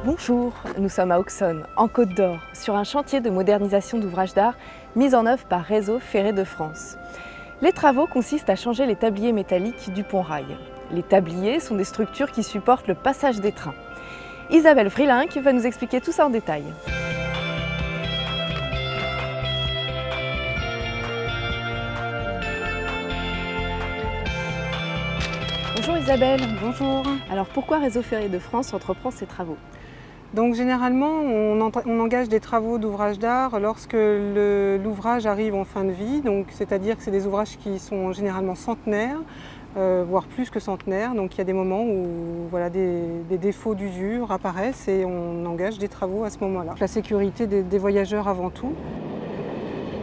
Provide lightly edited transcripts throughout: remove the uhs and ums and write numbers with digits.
Bonjour, nous sommes à Auxonne, en Côte d'Or, sur un chantier de modernisation d'ouvrages d'art mis en œuvre par Réseau Ferré de France. Les travaux consistent à changer les tabliers métalliques du pont-rail. Les tabliers sont des structures qui supportent le passage des trains. Isabelle Vrilinck va nous expliquer tout ça en détail. Bonjour Isabelle. Bonjour. Alors pourquoi Réseau Ferré de France entreprend ces travaux? Donc généralement, on engage des travaux d'ouvrage d'art lorsque l'ouvrage arrive en fin de vie, c'est-à-dire que c'est des ouvrages qui sont généralement centenaires, voire plus que centenaires. Donc il y a des moments où voilà, des défauts d'usure apparaissent et on engage des travaux à ce moment-là. La sécurité des voyageurs avant tout.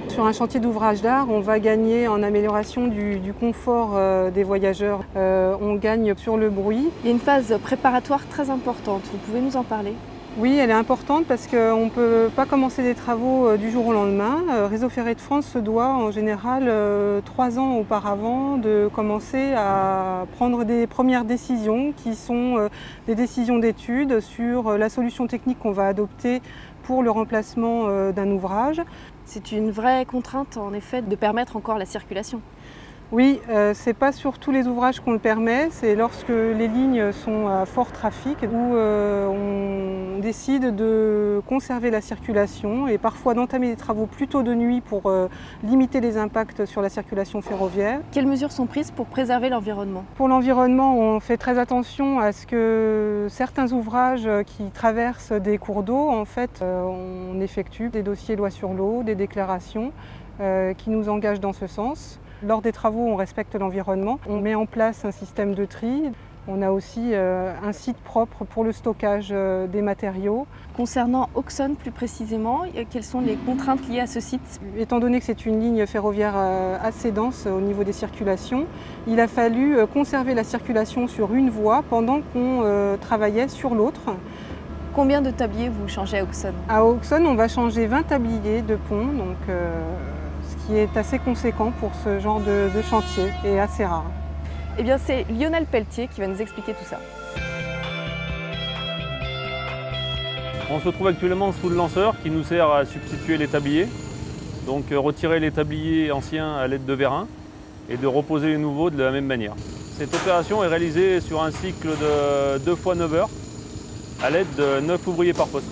Sur un chantier d'ouvrage d'art, on va gagner en amélioration du confort des voyageurs. On gagne sur le bruit. Il y a une phase préparatoire très importante, vous pouvez nous en parler? Oui, elle est importante parce qu'on ne peut pas commencer des travaux du jour au lendemain. Réseau Ferré de France se doit en général 3 ans auparavant de commencer à prendre des premières décisions qui sont des décisions d'études sur la solution technique qu'on va adopter pour le remplacement d'un ouvrage. C'est une vraie contrainte en effet de permettre encore la circulation. Oui, ce n'est pas sur tous les ouvrages qu'on le permet, c'est lorsque les lignes sont à fort trafic où on décide de conserver la circulation et parfois d'entamer des travaux plutôt de nuit pour limiter les impacts sur la circulation ferroviaire. Quelles mesures sont prises pour préserver l'environnement? Pour l'environnement, on fait très attention à ce que certains ouvrages qui traversent des cours d'eau, en fait, on effectue des dossiers loi sur l'eau, des déclarations qui nous engagent dans ce sens. Lors des travaux, on respecte l'environnement. On met en place un système de tri. On a aussi un site propre pour le stockage des matériaux. Concernant Auxonne plus précisément, quelles sont les contraintes liées à ce site? Étant donné que c'est une ligne ferroviaire assez dense au niveau des circulations, il a fallu conserver la circulation sur une voie pendant qu'on travaillait sur l'autre. Combien de tabliers vous changez à Auxonne? À Auxonne, on va changer 20 tabliers de pont, ce qui est assez conséquent pour ce genre de chantier et assez rare. Eh bien, c'est Lionel Pelletier qui va nous expliquer tout ça. On se trouve actuellement sous le lanceur qui nous sert à substituer les tabliers. Donc retirer les tabliers anciens à l'aide de vérins et de reposer les nouveaux de la même manière. Cette opération est réalisée sur un cycle de 2 fois 9 heures à l'aide de 9 ouvriers par poste.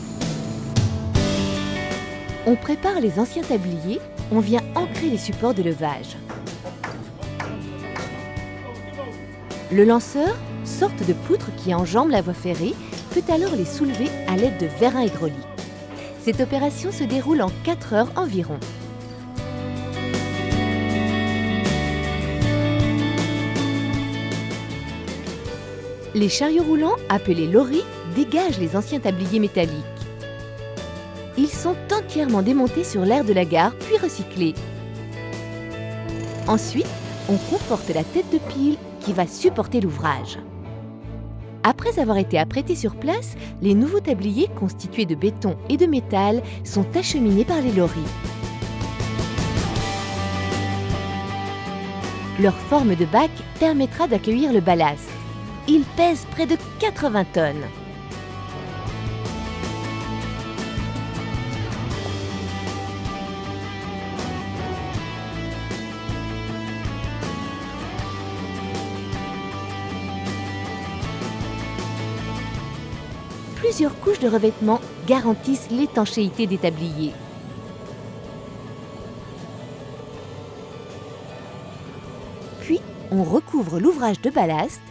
On prépare les anciens tabliers, on vient ancrer les supports de levage. Le lanceur, sorte de poutre qui enjambe la voie ferrée, peut alors les soulever à l'aide de vérins hydrauliques. Cette opération se déroule en 4 heures environ. Les chariots roulants, appelés loris, dégagent les anciens tabliers métalliques. Ils sont entièrement démontés sur l'aire de la gare, puis recyclés. Ensuite, on conforte la tête de pile qui va supporter l'ouvrage. Après avoir été apprêtés sur place, les nouveaux tabliers constitués de béton et de métal sont acheminés par les loris. Leur forme de bac permettra d'accueillir le ballast. Il pèse près de 80 tonnes. Plusieurs couches de revêtement garantissent l'étanchéité des tabliers. Puis, on recouvre l'ouvrage de ballast.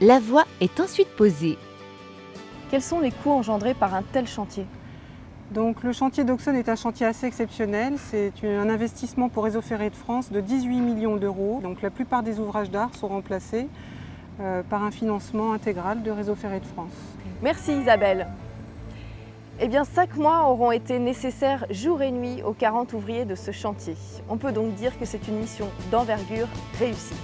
La voie est ensuite posée. Quels sont les coûts engendrés par un tel chantier? Donc, le chantier d'Auxonne est un chantier assez exceptionnel. C'est un investissement pour Réseau Ferré de France de 18 millions d'euros. Donc, la plupart des ouvrages d'art sont remplacés par un financement intégral de Réseau Ferré de France. Merci Isabelle. Eh bien, 5 mois auront été nécessaires jour et nuit aux 40 ouvriers de ce chantier. On peut donc dire que c'est une mission d'envergure réussie.